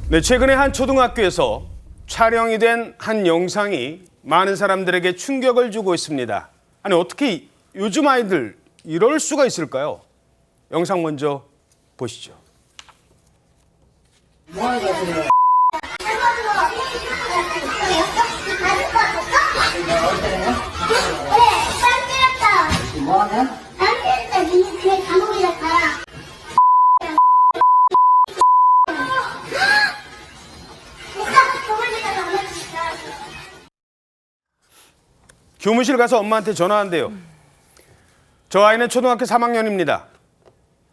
네, 최근에 한 초등학교에서 촬영이 된 한 영상이 많은 사람들에게 충격을 주고 있습니다. 아니, 어떻게 요즘 아이들 이럴 수가 있을까요? 영상 먼저 보시죠. 교무실 가서 엄마한테 전화한대요. 저 아이는 초등학교 3학년입니다.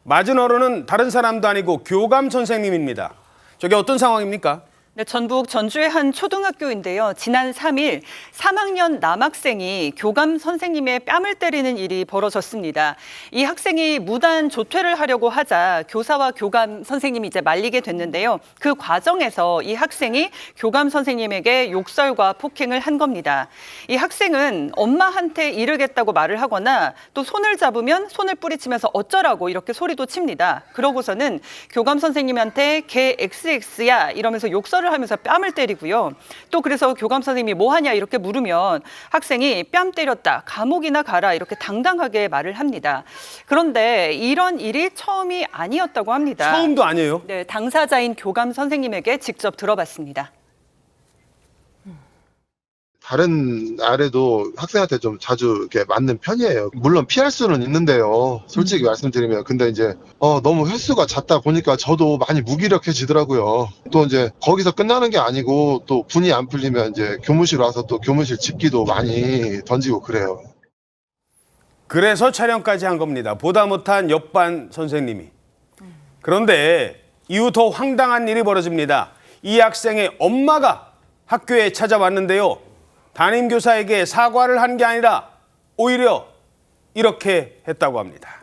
맞은 어른은 다른 사람도 아니고 교감 선생님입니다. 저게 어떤 상황입니까? 네, 전북 전주의 한 초등학교인데요. 지난 3일 3학년 남학생이 교감 선생님의 뺨을 때리는 일이 벌어졌습니다. 이 학생이 무단 조퇴를 하려고 하자 교사와 교감 선생님이 이제 말리게 됐는데요. 그 과정에서 이 학생이 교감 선생님에게 욕설과 폭행을 한 겁니다. 이 학생은 엄마한테 이르겠다고 말을 하거나 또 손을 잡으면 손을 뿌리치면서 어쩌라고 이렇게 소리도 칩니다. 그러고서는 교감 선생님한테 걔 XX야 이러면서 욕설 하면서 뺨을 때리고요. 또 그래서 교감 선생님이 뭐 하냐 이렇게 물으면 학생이 뺨 때렸다, 감옥이나 가라 이렇게 당당하게 말을 합니다. 그런데 이런 일이 처음이 아니었다고 합니다. 처음도 아니에요? 네, 당사자인 교감 선생님에게 직접 들어봤습니다. 다른 아래도 학생한테 좀 자주 이렇게 맞는 편이에요. 물론 피할 수는 있는데요. 솔직히 말씀드리면. 근데 이제, 너무 횟수가 잦다 보니까 저도 많이 무기력해지더라고요. 또 이제 거기서 끝나는 게 아니고 또 분이 안 풀리면 이제 교무실 와서 또 교무실 집기도 많이 던지고 그래요. 그래서 촬영까지 한 겁니다. 보다 못한 옆반 선생님이. 그런데 이후 더 황당한 일이 벌어집니다. 이 학생의 엄마가 학교에 찾아왔는데요. 담임교사에게 사과를 한 게 아니라 오히려 이렇게 했다고 합니다.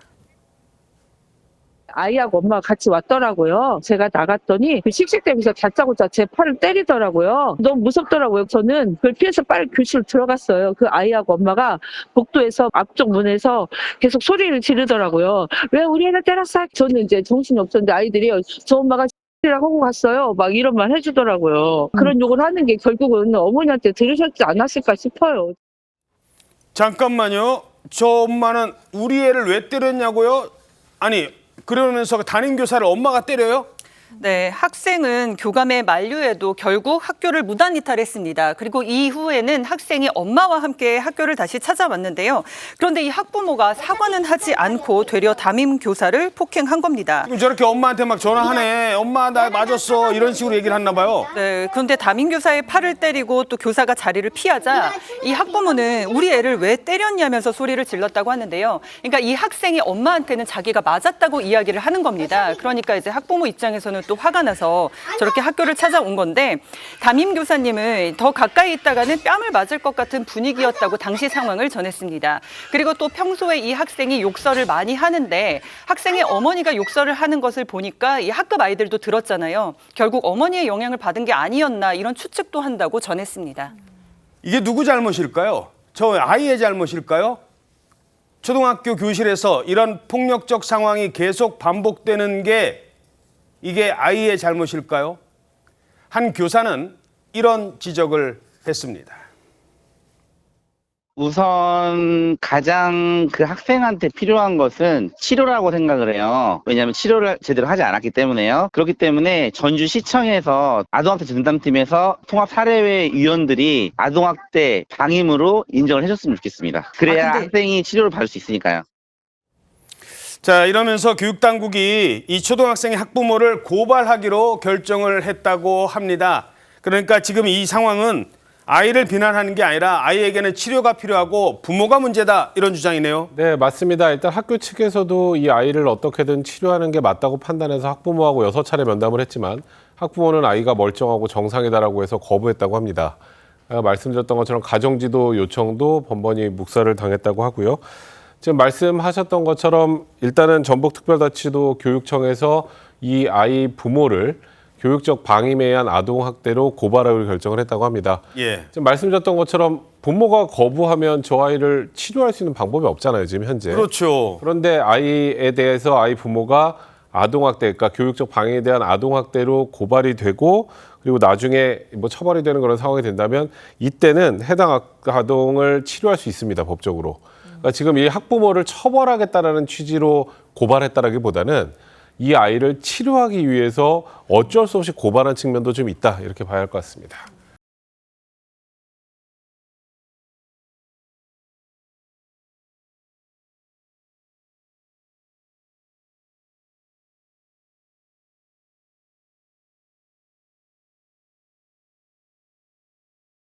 아이하고 엄마가 같이 왔더라고요. 제가 나갔더니 그 씩씩대면서 다짜고짜 제 팔을 때리더라고요. 너무 무섭더라고요. 저는 그걸 피해서 빨리 교실 들어갔어요. 그 아이하고 엄마가 복도에서 앞쪽 문에서 계속 소리를 지르더라고요. 왜 우리 애를 때렸어? 저는 이제 정신이 없었는데 아이들이 저 엄마가 라고 하고 갔어요. 막 이런 말 해주더라고요. 그런 욕을 하는 게 결국은 어머니한테 들으셨지 않았을까 싶어요. 잠깐만요. 저 엄마는 우리 애를 왜 때렸냐고요? 아니, 그러면서 담임교사를 엄마가 때려요? 네, 학생은 교감의 만류에도 결국 학교를 무단 이탈했습니다. 그리고 이후에는 학생이 엄마와 함께 학교를 다시 찾아왔는데요. 그런데 이 학부모가 사과는 하지 않고 되려 담임 교사를 폭행한 겁니다. 지금 저렇게 엄마한테 막 전화하네. 엄마 나 맞았어. 이런 식으로 얘기를 했나 봐요. 네, 그런데 담임 교사의 팔을 때리고 또 교사가 자리를 피하자 이 학부모는 우리 애를 왜 때렸냐면서 소리를 질렀다고 하는데요. 그러니까 이 학생이 엄마한테는 자기가 맞았다고 이야기를 하는 겁니다. 그러니까 이제 학부모 입장에서는 또 화가 나서 저렇게 학교를 찾아온 건데 담임 교사님은 더 가까이 있다가는 뺨을 맞을 것 같은 분위기였다고 당시 상황을 전했습니다. 그리고 또 평소에 이 학생이 욕설을 많이 하는데 학생의 어머니가 욕설을 하는 것을 보니까 이 학급 아이들도 들었잖아요. 결국 어머니의 영향을 받은 게 아니었나 이런 추측도 한다고 전했습니다. 이게 누구 잘못일까요? 저 아이의 잘못일까요? 초등학교 교실에서 이런 폭력적 상황이 계속 반복되는 게 이게 아이의 잘못일까요? 한 교사는 이런 지적을 했습니다. 우선 가장 그 학생한테 필요한 것은 치료라고 생각을 해요. 왜냐하면 치료를 제대로 하지 않았기 때문에요. 그렇기 때문에 전주시청에서 아동학대 전담팀에서 통합사례회 위원들이 아동학대 방임으로 인정을 해줬으면 좋겠습니다. 그래야 학생이 치료를 받을 수 있으니까요. 자, 이러면서 교육당국이 이 초등학생의 학부모를 고발하기로 결정을 했다고 합니다. 그러니까 지금 이 상황은 아이를 비난하는 게 아니라 아이에게는 치료가 필요하고 부모가 문제다 이런 주장이네요. 네, 맞습니다. 일단 학교 측에서도 이 아이를 어떻게든 치료하는 게 맞다고 판단해서 학부모하고 6차례 면담을 했지만 학부모는 아이가 멀쩡하고 정상이다라고 해서 거부했다고 합니다. 말씀드렸던 것처럼 가정지도 요청도 번번이 묵살을 당했다고 하고요. 지금 말씀하셨던 것처럼 일단은 전북특별자치도 교육청에서 이 아이 부모를 교육적 방임에 의한 아동학대로 고발하기로 결정을 했다고 합니다. 예. 지금 말씀드렸던 것처럼 부모가 거부하면 저 아이를 치료할 수 있는 방법이 없잖아요, 지금 현재. 그렇죠. 그런데 아이에 대해서 아이 부모가 아동학대, 그러니까 교육적 방해에 대한 아동학대로 고발이 되고 그리고 나중에 뭐 처벌이 되는 그런 상황이 된다면 이때는 해당 아동을 치료할 수 있습니다, 법적으로. 그러니까 지금 이 학부모를 처벌하겠다라는 취지로 고발했다라기보다는 이 아이를 치료하기 위해서 어쩔 수 없이 고발한 측면도 좀 있다, 이렇게 봐야 할 것 같습니다.